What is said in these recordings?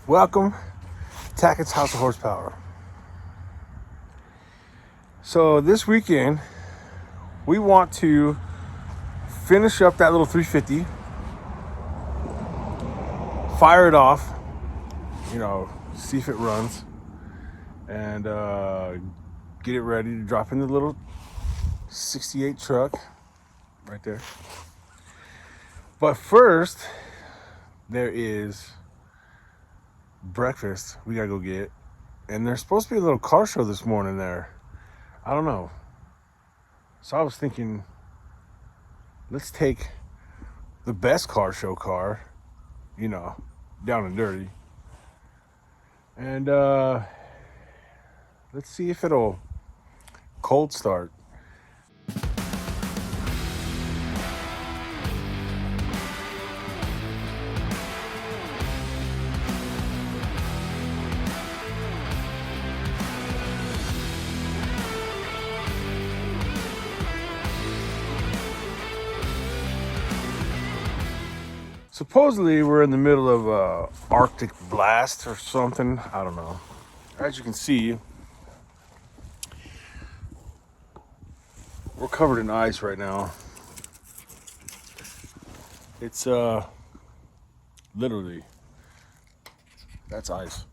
Welcome to Tackett's House of Horsepower. So this weekend, we want to finish up that little 350, fire it off, see if it runs, and get it ready to drop in the little 68 truck right there. But first, there is breakfast we gotta go get, and there's supposed to be a little car show this morning there. I don't know, so I was thinking, let's take the best car show car, down and dirty, and let's see if it'll cold start. Supposedly we're in the middle of a Arctic blast or something. I don't know. As you can see, we're covered in ice right now. It's literally, that's ice.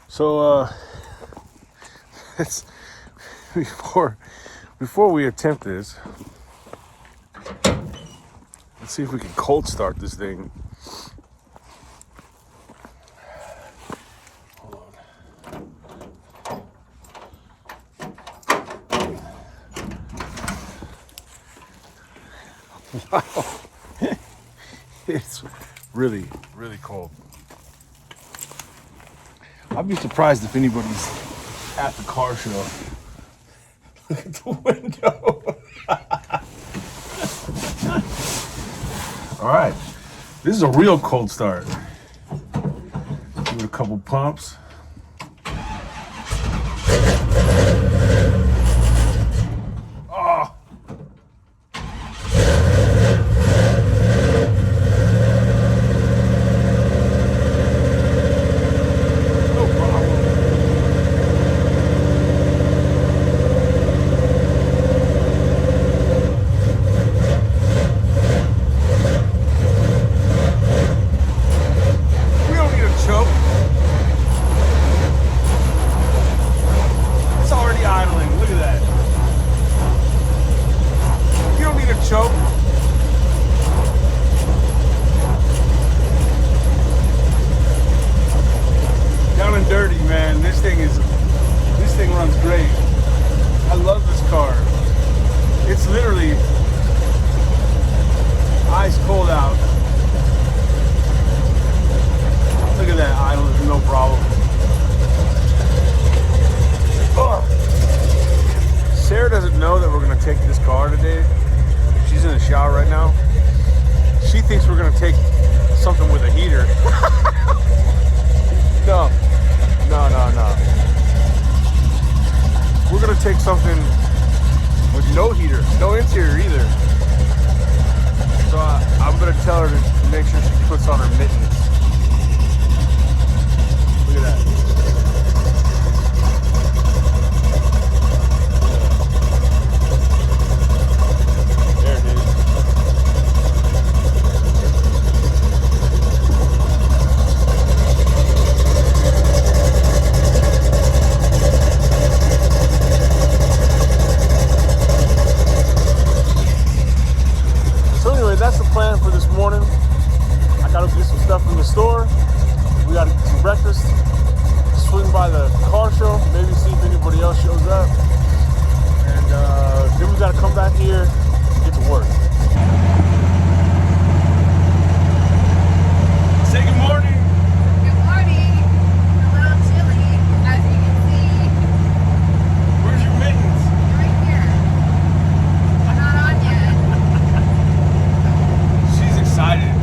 So it's before we attempt this, let's see if we can cold start this thing. Hold on. Wow. It's really, really cold. I'd be surprised if anybody's at the car show. Look at the window. All right, this is a real cold start. Give it a couple pumps. Oh. No problem. Choke. Down and dirty, man. This thing runs great. I love this car. It's literally ice cold out. Look at that idle, no problem. Ugh. Sarah doesn't know that we're gonna take this car today. She's in the shower right now. She thinks we're gonna take something with a heater. No. We're gonna take something with no heater, no interior either. So I'm gonna tell her to make sure she puts on her mittens. Look at that. That's the plan for this morning. I gotta get some stuff from the store. We gotta get some breakfast. Swing by the car show, maybe see if anybody else shows up. And then we gotta come back here and get to work. Say good morning. Good morning. A little chilly, as you can see. Where's your mittens? Right here. I'm not on yet. She's excited.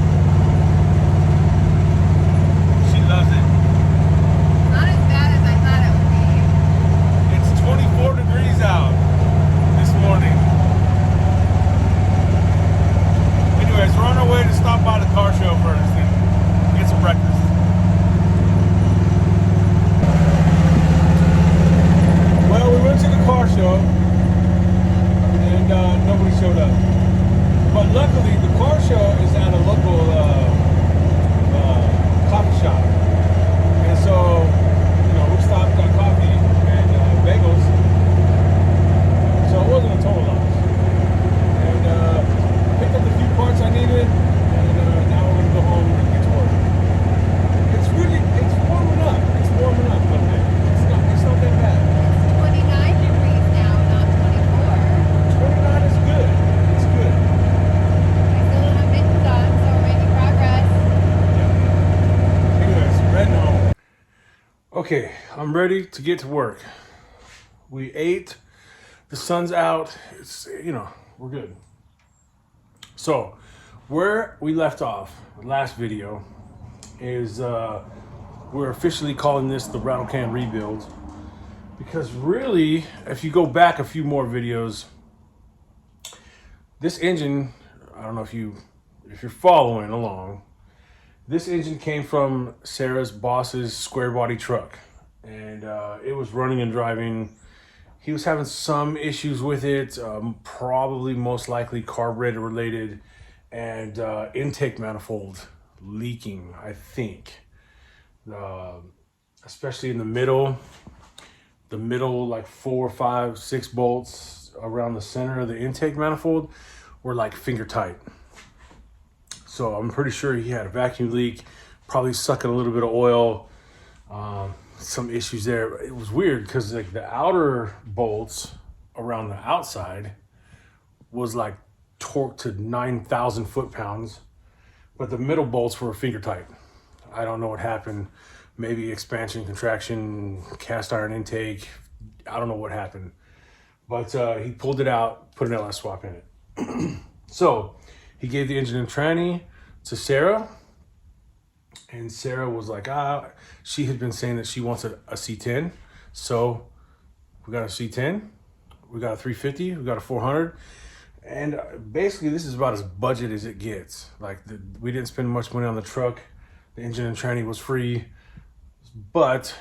Okay, I'm ready to get to work. We ate, the sun's out, it's, we're good. So, where we left off, the last video, is we're officially calling this the Rattle Can Rebuild. Because really, if you go back a few more videos, this engine, I don't know if you're following along, this engine came from Sarah's boss's square body truck. And it was running and driving. He was having some issues with it, probably most likely carburetor related, and intake manifold leaking, I think. Especially in the middle like 4, 5, 6 bolts around the center of the intake manifold were like finger tight. So I'm pretty sure he had a vacuum leak, probably sucking a little bit of oil. Some issues there. It was weird because like the outer bolts around the outside was like torqued to 9,000 foot-pounds, but the middle bolts were finger tight. I don't know what happened. Maybe expansion, contraction, cast iron intake. I don't know what happened, but he pulled it out, put an LS swap in it. So he gave the engine and tranny to Sarah. And Sarah was like, she had been saying that she wants a C10. So we got a C10, we got a 350, we got a 400. And basically this is about as budget as it gets. Like we didn't spend much money on the truck. The engine and tranny was free, but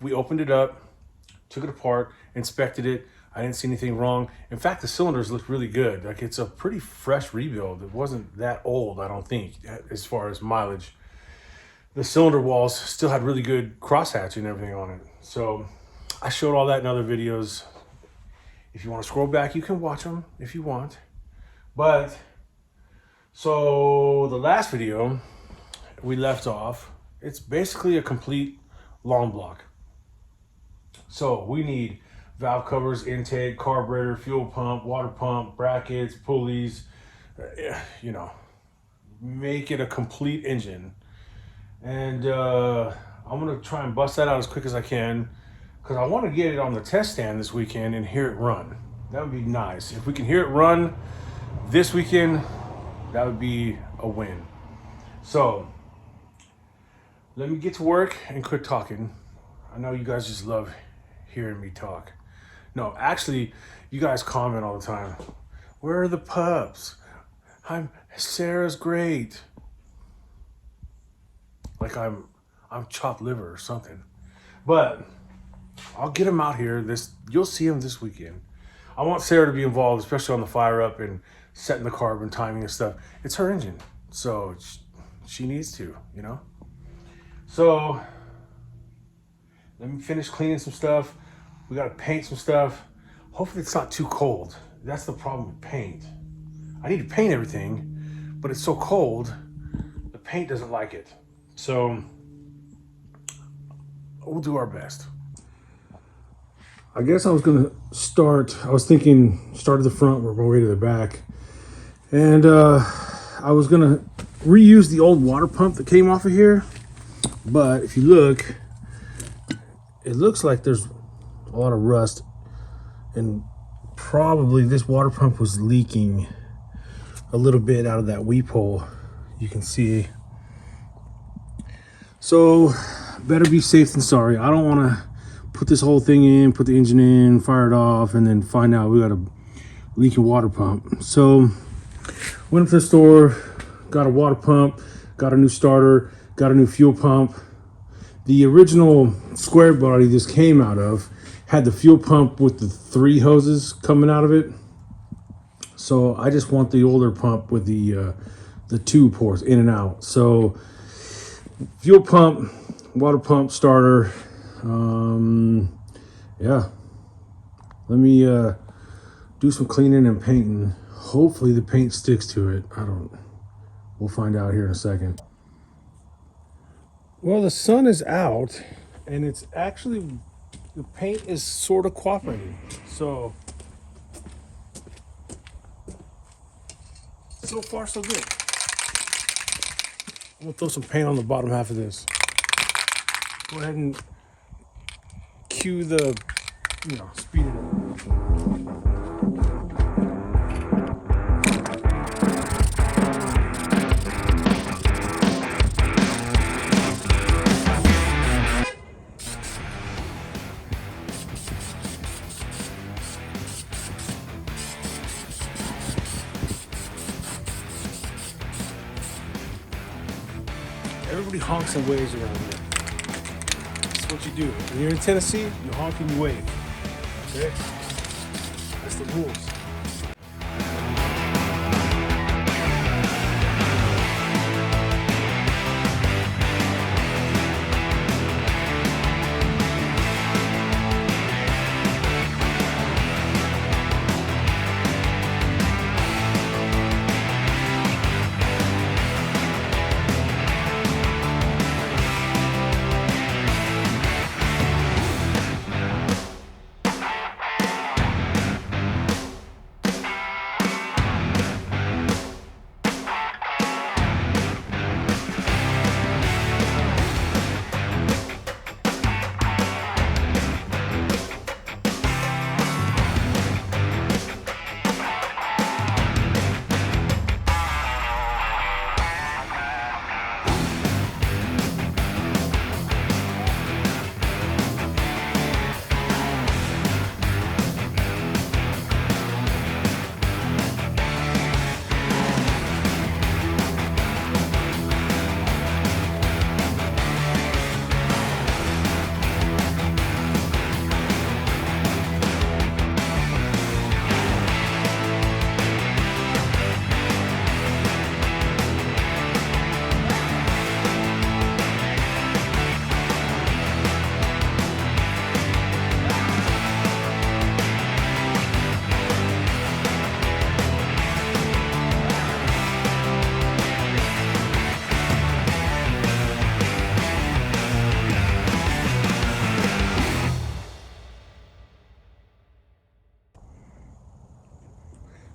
we opened it up, took it apart, inspected it. I didn't see anything wrong. In fact, the cylinders looked really good. Like it's a pretty fresh rebuild. It wasn't that old, I don't think, as far as mileage. The cylinder walls still had really good crosshatching and everything on it. So I showed all that in other videos. If you want to scroll back, you can watch them if you want. But so the last video we left off, it's basically a complete long block. So we need valve covers, intake, carburetor, fuel pump, water pump, brackets, pulleys, make it a complete engine. And I'm gonna try and bust that out as quick as I can because I want to get it on the test stand this weekend and hear it run. That would be nice. If we can hear it run this weekend, that would be a win. So let me get to work and quit talking. I know you guys just love hearing me talk. No, actually, you guys comment all the time. Where are the pups? Sarah's great. Like I'm chopped liver or something. But I'll get him out here. You'll see him this weekend. I want Sarah to be involved, especially on the fire up and setting the carbon timing and stuff. It's her engine, so she needs to, So let me finish cleaning some stuff. We gotta paint some stuff. Hopefully it's not too cold. That's the problem with paint. I need to paint everything, but it's so cold, the paint doesn't like it. So we'll do our best. I guess I was thinking start at the front, work my way to the back. And I was gonna reuse the old water pump that came off of here. But if you look, it looks like there's a lot of rust, and probably this water pump was leaking a little bit out of that weep hole. You can see. So better be safe than sorry. I don't want to put this whole thing in, put the engine in, fire it off, and then find out we got a leaking water pump. So went up to the store, got a water pump, got a new starter, got a new fuel pump. The original square body this came out of had the fuel pump with the 3 hoses coming out of it. So I just want the older pump with the 2 ports in and out. So fuel pump, water pump, starter. Yeah. Let me do some cleaning and painting. Hopefully the paint sticks to it. We'll find out here in a second. Well, the sun is out and it's actually, the paint is sort of cooperating. So far so good. I'm gonna throw some paint on the bottom half of this. Go ahead and cue the, speed it up. Everybody honks and waves around here. That's what you do. When you're in Tennessee, you honk and you wave. Okay? That's the rules.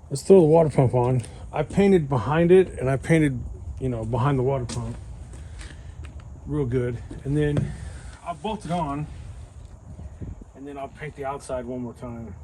Let's throw the water pump on. I painted behind it, and I painted, behind the water pump real good. And then I'll bolt it on, and then I'll paint the outside one more time.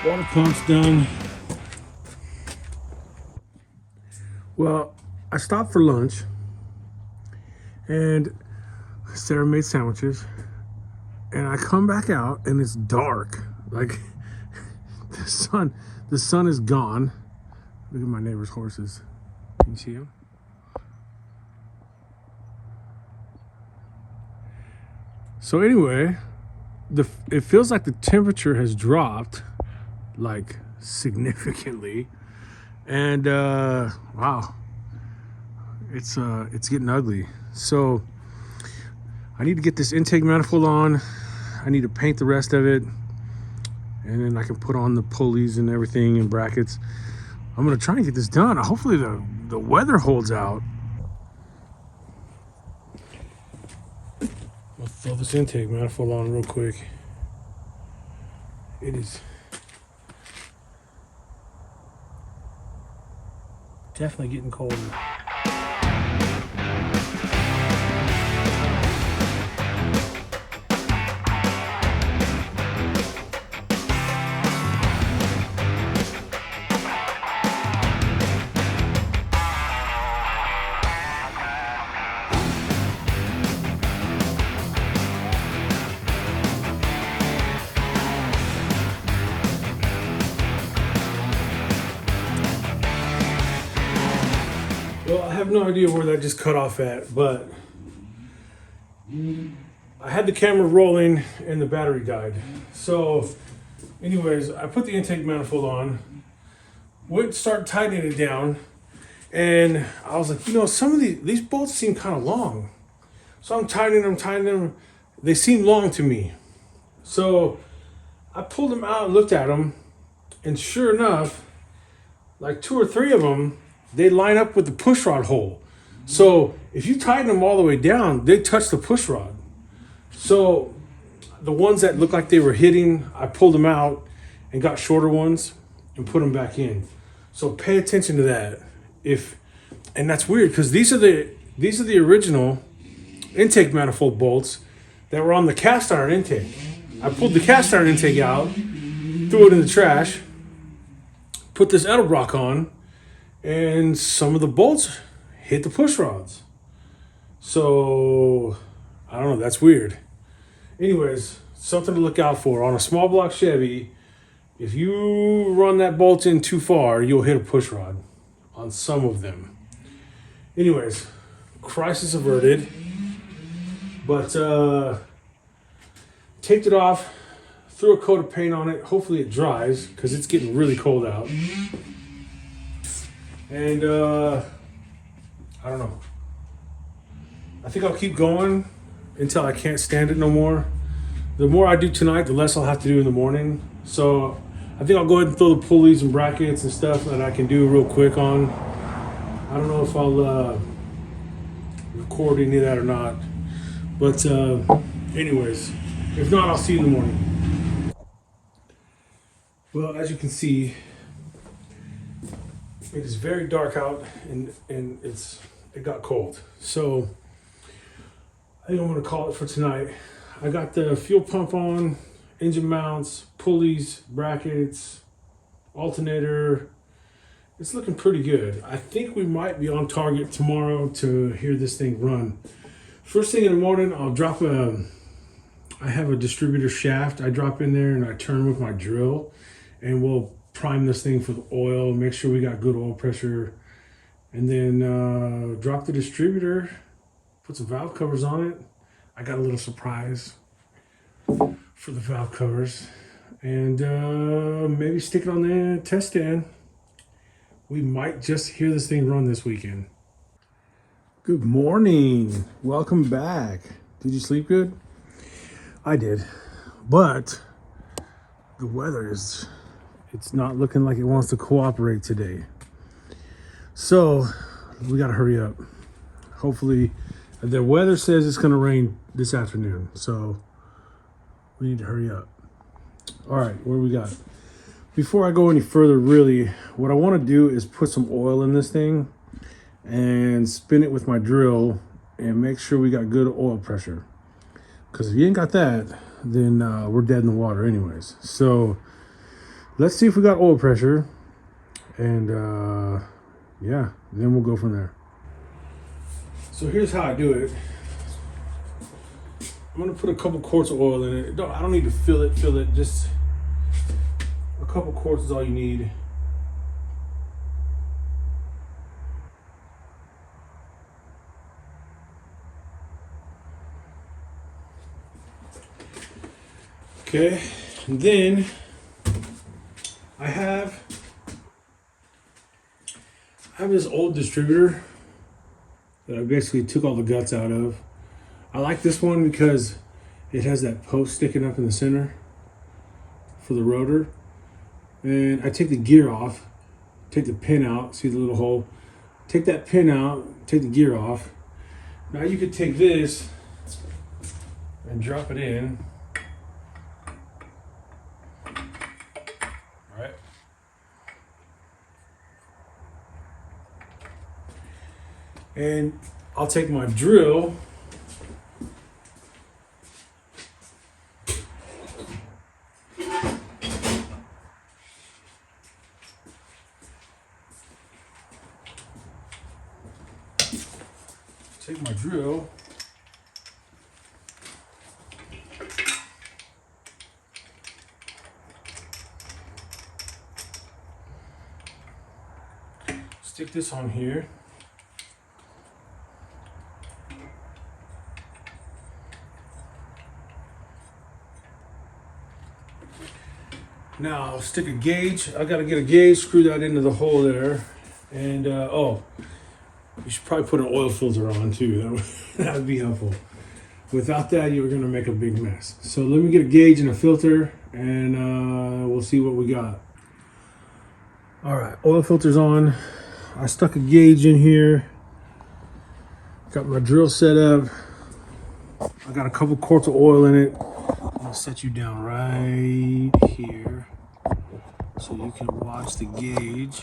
Water pump's done. Well, I stopped for lunch, and Sarah made sandwiches, and I come back out and it's dark. Like the sun is gone. Look at my neighbor's horses. Can you see them? So anyway, it feels like the temperature has dropped, like significantly, and wow, it's getting ugly. So I need to get this intake manifold on. I need to paint the rest of it, and then I can put on the pulleys and everything and brackets. I'm gonna try and get this done. Hopefully the weather holds out. I'll throw this intake manifold on real quick. It is definitely getting colder. Well, I have no idea where that just cut off at, but I had the camera rolling and the battery died. So, anyways, I put the intake manifold on, went to start tightening it down, and I was like, some of these bolts seem kind of long. So I'm tightening them. They seem long to me. So I pulled them out and looked at them, and sure enough, like 2 or 3 of them, they line up with the push rod hole. So if you tighten them all the way down, they touch the push rod. So the ones that looked like they were hitting, I pulled them out and got shorter ones and put them back in. So pay attention to that. And that's weird because these are the original intake manifold bolts that were on the cast iron intake. I pulled the cast iron intake out, threw it in the trash, put this Edelbrock on, and some of the bolts hit the push rods. So, I don't know, that's weird. Anyways, something to look out for. On a small block Chevy, if you run that bolt in too far, you'll hit a push rod on some of them. Anyways, crisis averted. But taped it off, threw a coat of paint on it. Hopefully it dries because it's getting really cold out. And I don't know. I think I'll keep going until I can't stand it no more. The more I do tonight, the less I'll have to do in the morning. So I think I'll go ahead and throw the pulleys and brackets and stuff that I can do real quick on. I don't know if I'll record any of that or not. But anyways, if not, I'll see you in the morning. Well, as you can see, it is very dark out and it got cold. So I think I'm gonna call it for tonight. I got the fuel pump on, engine mounts, pulleys, brackets, alternator. It's looking pretty good. I think we might be on target tomorrow to hear this thing run. First thing in the morning, I have a distributor shaft. I drop in there and I turn with my drill, and we'll prime this thing for the oil, make sure we got good oil pressure, and then drop the distributor, put some valve covers on it. I got a little surprise for the valve covers, and maybe stick it on the test stand. We might just hear this thing run this weekend. Good morning. Welcome back. Did you sleep good? I did. But the weather it's not looking like it wants to cooperate today. So we got to hurry up. Hopefully, the weather says it's going to rain this afternoon. So we need to hurry up. All right, what do we got? Before I go any further, really, what I want to do is put some oil in this thing and spin it with my drill and make sure we got good oil pressure. Because if you ain't got that, then we're dead in the water anyways. So let's see if we got oil pressure, and yeah, then we'll go from there. So here's how I do it. I'm gonna put a couple quarts of oil in it. I don't need to fill it, just a couple quarts is all you need. Okay, and then I have this old distributor that I basically took all the guts out of. I like this one because it has that post sticking up in the center for the rotor. And I take the gear off, take the pin out, see the little hole, take that pin out, take the gear off. Now you could take this and drop it in. All right. And I'll take my drill stick this on here. Now stick a gauge. I gotta get a gauge, screw that into the hole there. And oh, you should probably put an oil filter on too. That would be helpful. Without that, you're gonna make a big mess. So let me get a gauge and a filter, and we'll see what we got. All right, oil filter's on. I stuck a gauge in here. Got my drill set up. I got a couple quarts of oil in it. I'm gonna set you down right here so you can watch the gauge.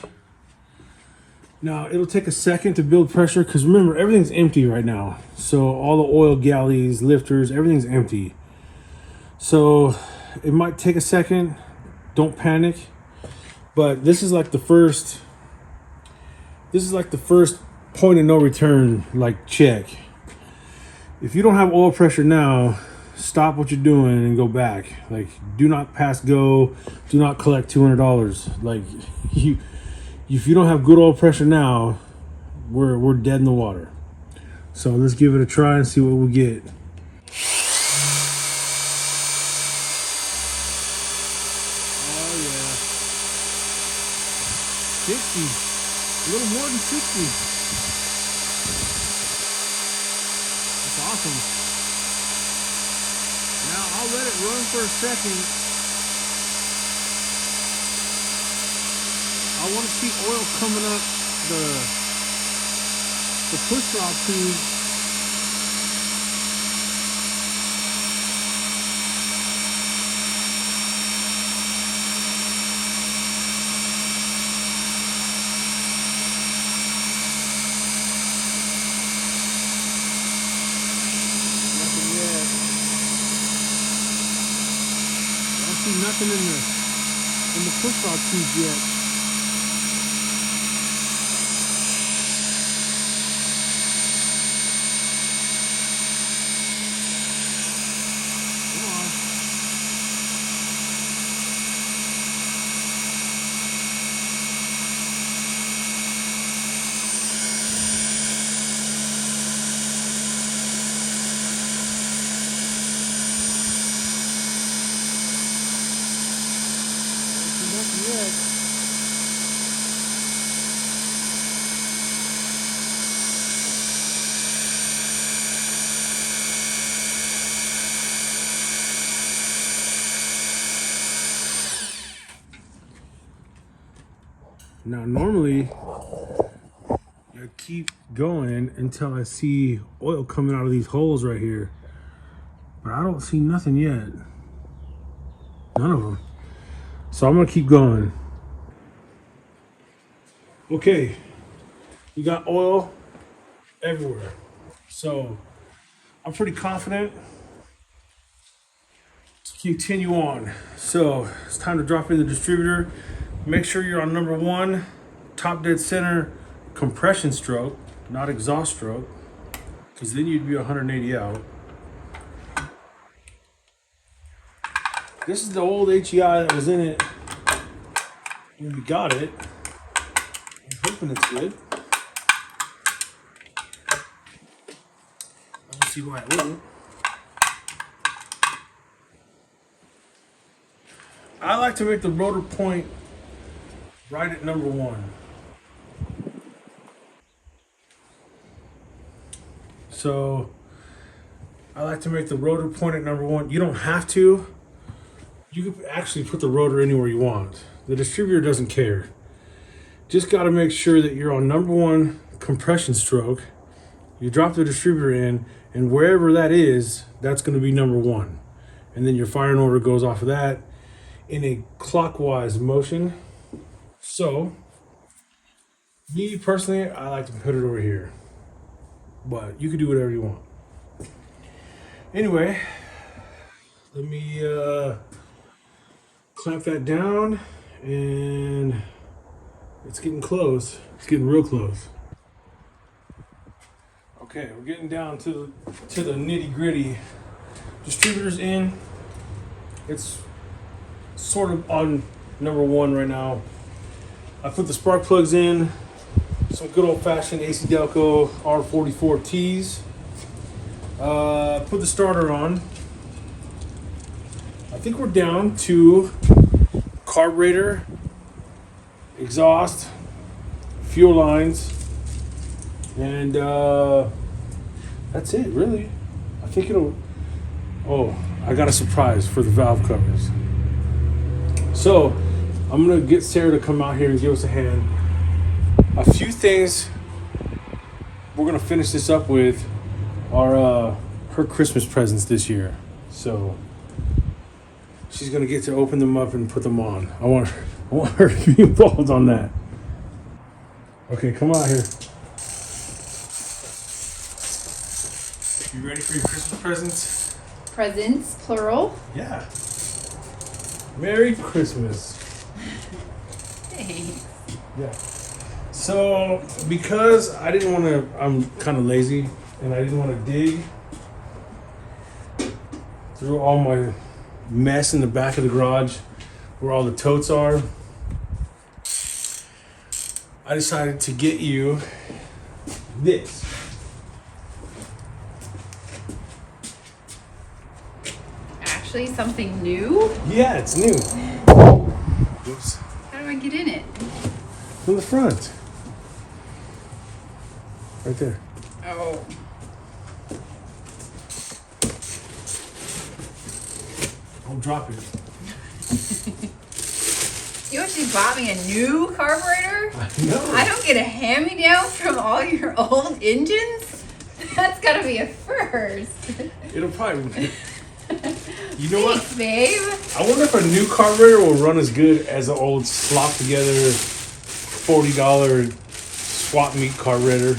Now, it'll take a second to build pressure because remember, everything's empty right now. So all the oil galleys, lifters, everything's empty. So it might take a second. Don't panic. But this is like the first point of no return, like check. If you don't have oil pressure now, stop what you're doing and go back. Like, do not pass go. Do not collect $200. Like, if you don't have good oil pressure now, we're dead in the water. So let's give it a try and see what we get. Oh yeah, 60, a little more than 60. That's awesome. Now I'll let it run for a second. I want to see oil coming up the push rod tube. Nothing yet. I don't see nothing in the push rod tube yet. Nothing yet. Now, normally, I keep going until I see oil coming out of these holes right here. But I don't see nothing yet. None of them. So I'm gonna keep going. Okay, we got oil everywhere. So I'm pretty confident to continue on. So it's time to drop in the distributor. Make sure you're on number 1, top dead center, compression stroke, not exhaust stroke, because then you'd be 180 out. This is the old HEI that was in it when we got it. I'm hoping it's good. I don't see why it wouldn't. I like to make the rotor point right at number 1. So I like to make the rotor point at number 1. You don't have to. You can actually put the rotor anywhere you want. The distributor doesn't care. Just got to make sure that you're on number 1 compression stroke. You drop the distributor in, and wherever that is, that's going to be number 1. And then your firing order goes off of that in a clockwise motion. So, me personally, I like to put it over here. But you can do whatever you want. Anyway, let me clamp that down, and it's getting close. It's getting real close. Okay, we're getting down to the nitty gritty. Distributor's in. It's sort of on number 1 right now. I put the spark plugs in. Some good old fashioned AC Delco R44Ts. Put the starter on. I think we're down to carburetor, exhaust, fuel lines, and that's it, really. I think it'll. Oh, I got a surprise for the valve covers. So, I'm gonna get Sarah to come out here and give us a hand. A few things we're gonna finish this up with are her Christmas presents this year. So she's gonna get to open them up and put them on. I want her to be involved on that. Okay, come out here. You ready for your Christmas presents? Presents, plural. Yeah. Merry Christmas. Thanks. Yeah. So, because I didn't want to, I'm kind of lazy, and I didn't want to dig through all my mess in the back of the garage where all the totes are, I decided to get you this. Actually, something new? Yeah, it's new. Oops. How do I get in it? From the front. Right there. Oh. Don't drop it. You actually bought me a new carburetor? I know. I don't get a hand-me-down from all your old engines? That's gotta be a first. It'll probably. You know what? Thanks, babe. I wonder if a new carburetor will run as good as an old slop together $40 swap meet carburetor,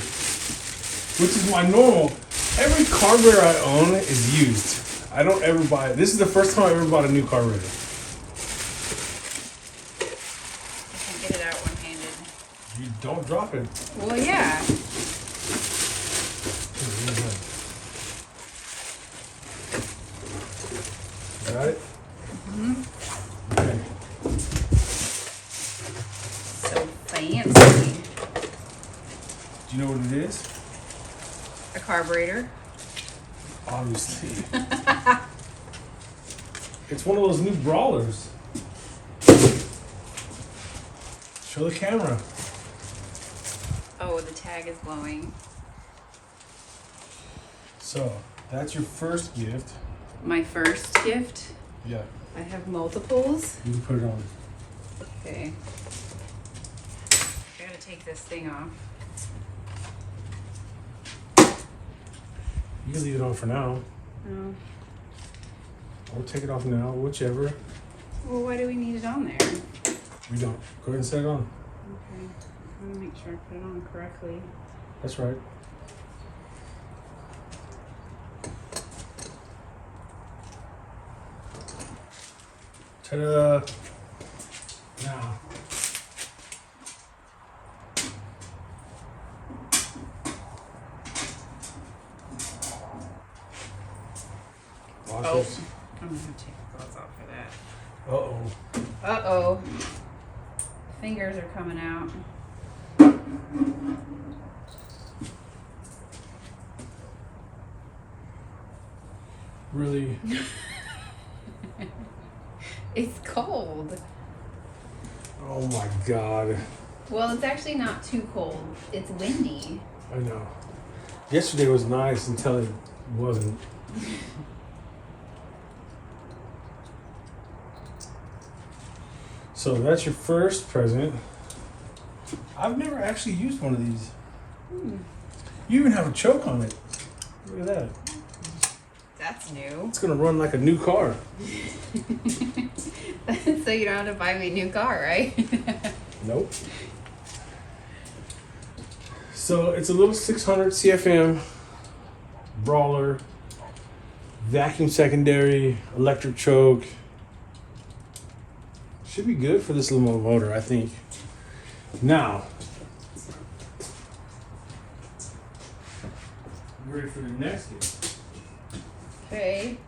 which is my normal. Every carburetor I own is used. I don't ever buy it. This is the first time I ever bought a new carburetor. I can get it out one-handed. You don't drop it. Well, yeah. Got it? Okay. So fancy. Do you know what it is? A carburetor. Obviously. It's one of those new brawlers. Show the camera. Oh, the tag is blowing. So, that's your first gift. My first gift. Yeah. I have multiples. You can put it on. Okay. I gotta take this thing off. You can leave it on for now. Oh. Or take it off now, whichever. Well, why do we need it on there? We don't. Go ahead and set it on. Okay. I want to make sure I put it on correctly. That's right. Ta-da! Now. Washers. I'm gonna take the gloves off for that. Uh-oh. Uh-oh. Fingers are coming out. Really? It's cold. Oh my God. Well, it's actually not too cold. It's windy. I know. Yesterday was nice until it wasn't. So that's your first present. I've never actually used one of these. You even have a choke on it. Look at that. That's new. It's gonna run like a new car. So you don't have to buy me a new car, right? Nope. So it's a little 600 CFM brawler, vacuum secondary, electric choke. Should be good for this little motor, I think. Now, ready for the next one. Okay.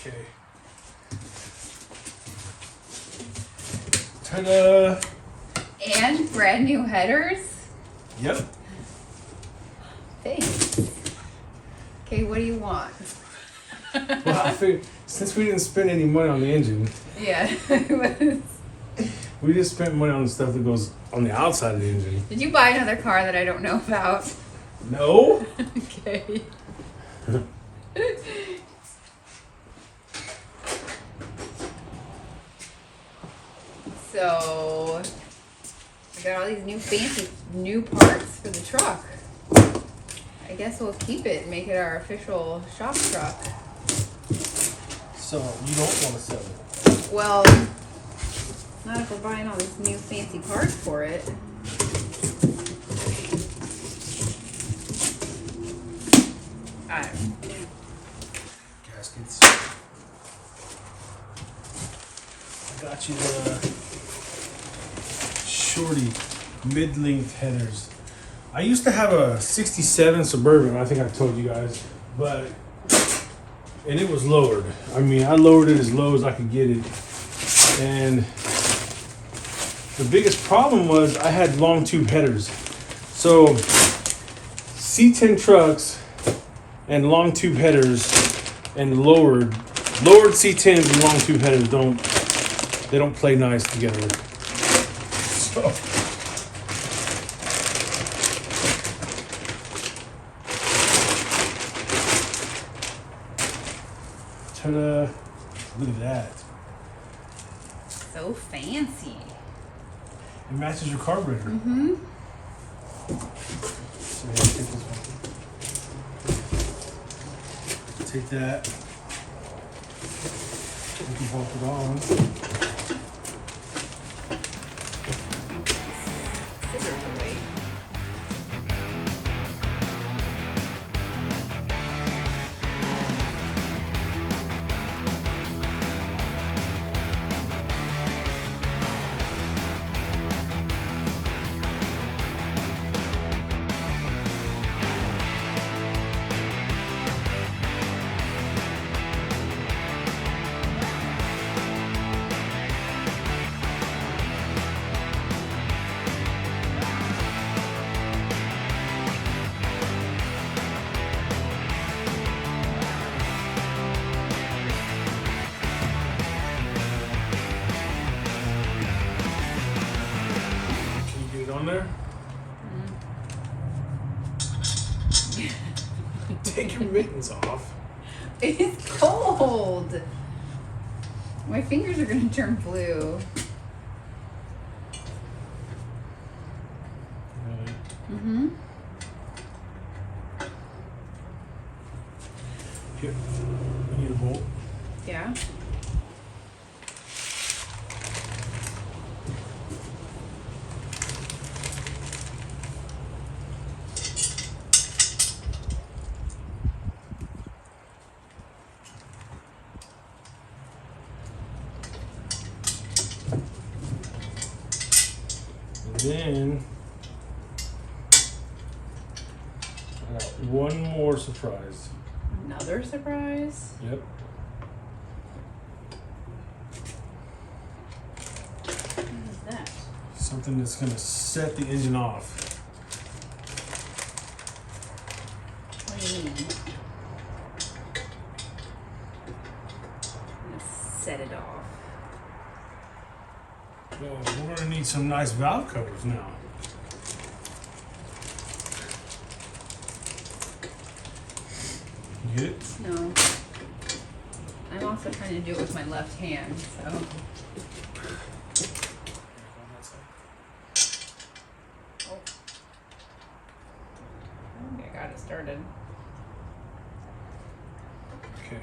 Okay. Ta-da! And brand new headers. Yep. Thanks. Okay, what do you want? Well, I figured since we didn't spend any money on the engine, Yeah. It was- we just spent money on the stuff that goes on the outside of the engine. Did you buy another car that I don't know about? No. Okay. So, I got all these new fancy new parts for the truck. I guess we'll keep it and make it our official shop truck. So you don't want to sell it? Well, not if we're buying all these new fancy parts for it. I don't know. Gaskets. I got you the shorty mid-length headers. I used to have a 67 Suburban, I think I told you guys, and it was lowered. I mean, I lowered it as low as I could get it. And the biggest problem was I had long tube headers. So C10 trucks and long tube headers and lowered C10s and long tube headers don't play nice together. So ta-da. Look at that. So fancy. It matches your carburetor. Mm-hmm. So yeah, take this one. Take that. We can bolt it on. Scissors away. Can you get it on there? Take your mittens off. It's cold. My fingers are gonna turn blue. Really? Mm-hmm. Here. I need a bolt. Yeah. And then I got one more surprise. Another surprise. Yep. What is that? Something that's gonna set the engine off. What do you mean? I'm gonna set it off. Well, we're gonna need some nice valve covers now. You get it? No. I'm also trying to do it with my left hand, so. Oh. I think I got it started. Okay.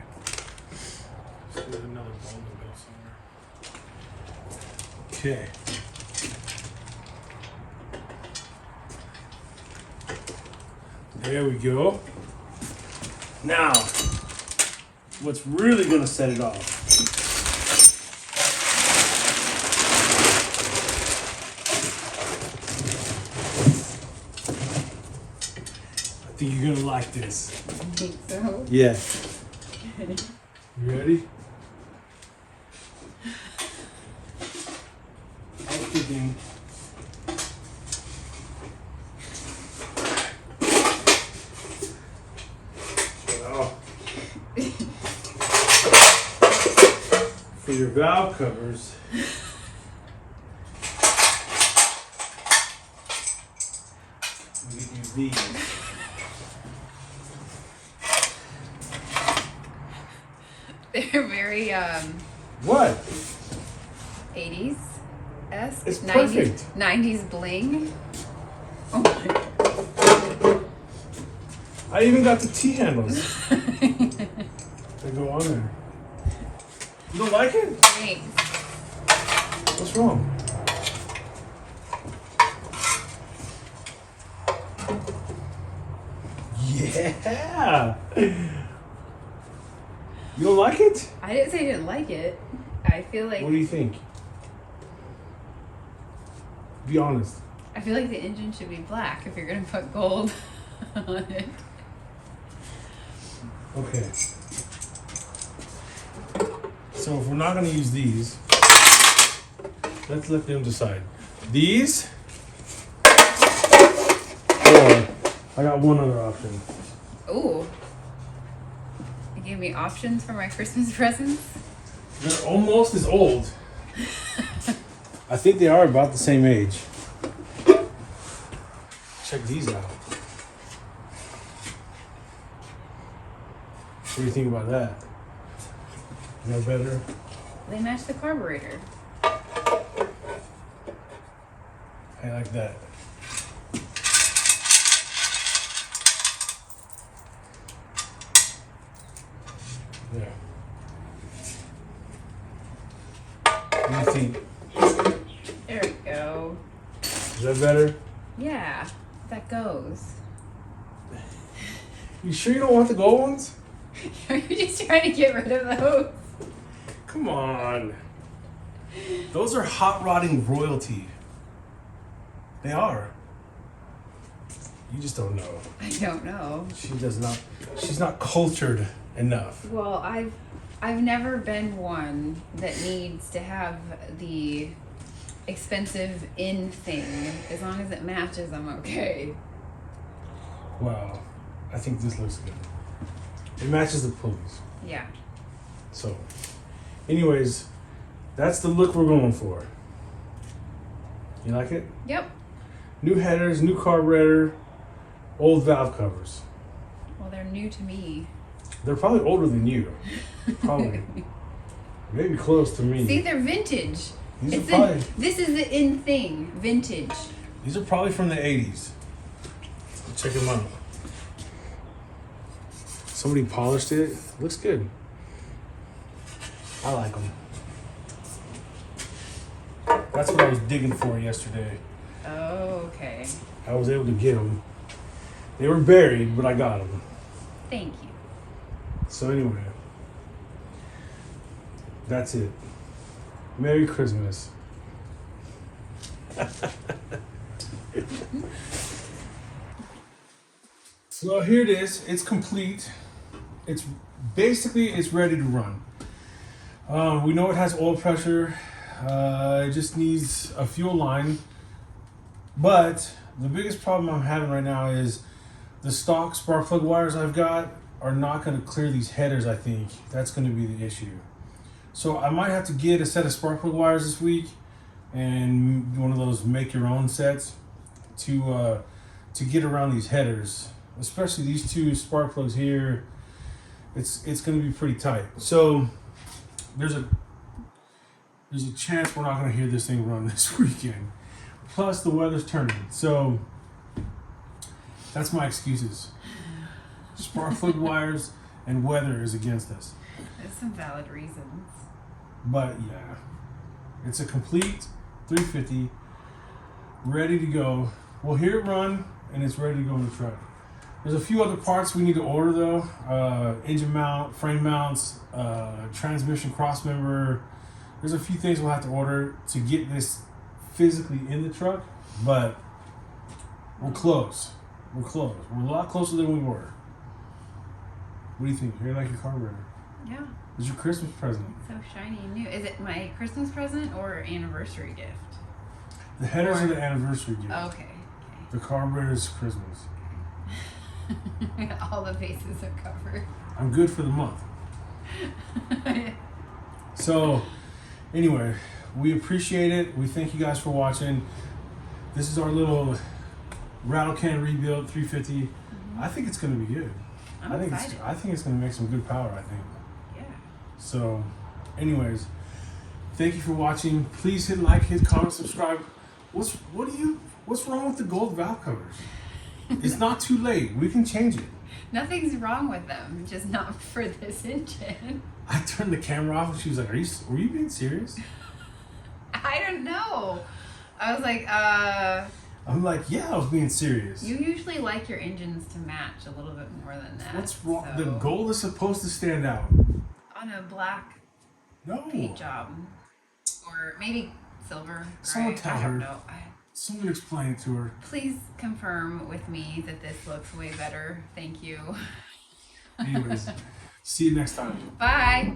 Let's get another bolt in the middle somewhere. Okay. There we go. Now, what's really gonna set it off? I think you're gonna like this. I think so. Yeah. You ready? I'm thinking. So your valve covers. We get you these. They're very What? 80s esque. It's 90s, perfect. 90s bling. Oh my. I even got the T-handles. They go on there. You don't like it? Thanks. What's wrong? Yeah. You don't like it? I didn't say I didn't like it. I feel like What do you think? Be honest. I feel like the engine should be black if you're gonna put gold on it. Okay. So if we're not gonna use these, let's let them decide. These, or I got one other option. Ooh. You gave me options for my Christmas presents? They're almost as old. I think they are about the same age. Check these out. What do you think about that? No better? They match the carburetor. I like that. Yeah. What do you think? There we go. Is that better? Yeah, that goes. You sure you don't want the gold ones? Are you just trying to get rid of those? Come on. Those are hot rodding royalty. They are. You just don't know. I don't know. She does not. She's not cultured enough. Well, I've never been one that needs to have the expensive in thing. As long as it matches, I'm okay. Wow. I think this looks good. It matches the pulleys. Yeah. So, anyways, that's the look we're going for. You like it? Yep. New headers, new carburetor, old valve covers. Well, they're new to me. They're probably older than you. Probably. Maybe close to me. See, they're vintage. These are probably, This is the in thing. Vintage. these are probably from the 80s. Check them out. Somebody polished it. Looks good. I like them. That's what I was digging for yesterday. Oh, okay. I was able to get them. They were buried, but I got them. Thank you. So anyway, that's it. Merry Christmas. So here it is. It's complete. It's ready to run. We know it has oil pressure. It just needs a fuel line. But the biggest problem I'm having right now is the stock spark plug wires I've got are not going to clear these headers, I think. That's going to be the issue. So I might have to get a set of spark plug wires this week and one of those make your own sets to get around these headers, especially these two spark plugs here. It's going to be pretty tight. So there's a chance we're not going to hear this thing run this weekend. Plus the weather's turning. So that's my excuses. Spark plug wires and weather is against us. There's some valid reasons. But yeah, it's a complete 350, ready to go. We'll hear it run, and it's ready to go in the truck. There's a few other parts we need to order though. Engine mount, frame mounts, transmission cross member. There's a few things we'll have to order to get this physically in the truck, but we're close. We're close. We're a lot closer than we were. What do you think? You like your carburetor? Yeah. It's your Christmas present. So shiny and new. Is it my Christmas present or anniversary gift? The headers are the anniversary gift. Okay. The carburetor is Christmas. All the bases are covered. I'm good for the month. So Anyway, we appreciate it. We thank you guys for watching. This is our little rattle can rebuild 350. Mm-hmm. I think it's going to be good. I'm I excited. think it's going to make some good power. I think. Yeah. So, anyways, thank you for watching. Please hit like, hit comment, subscribe. What's wrong with the gold valve covers? It's not too late. We can change it. Nothing's wrong with them, just not for this engine. I turned the camera off and she was like, were you being serious? I don't know. I was like, I'm like, yeah, I was being serious. You usually like your engines to match a little bit more than that. What's wrong? So, The gold is supposed to stand out. on a black No. paint job. Or maybe silver. Someone gray. tell I don't her. know. Someone explain it to her. Please confirm with me that this looks way better. Thank you. Anyways, see you next time. Bye.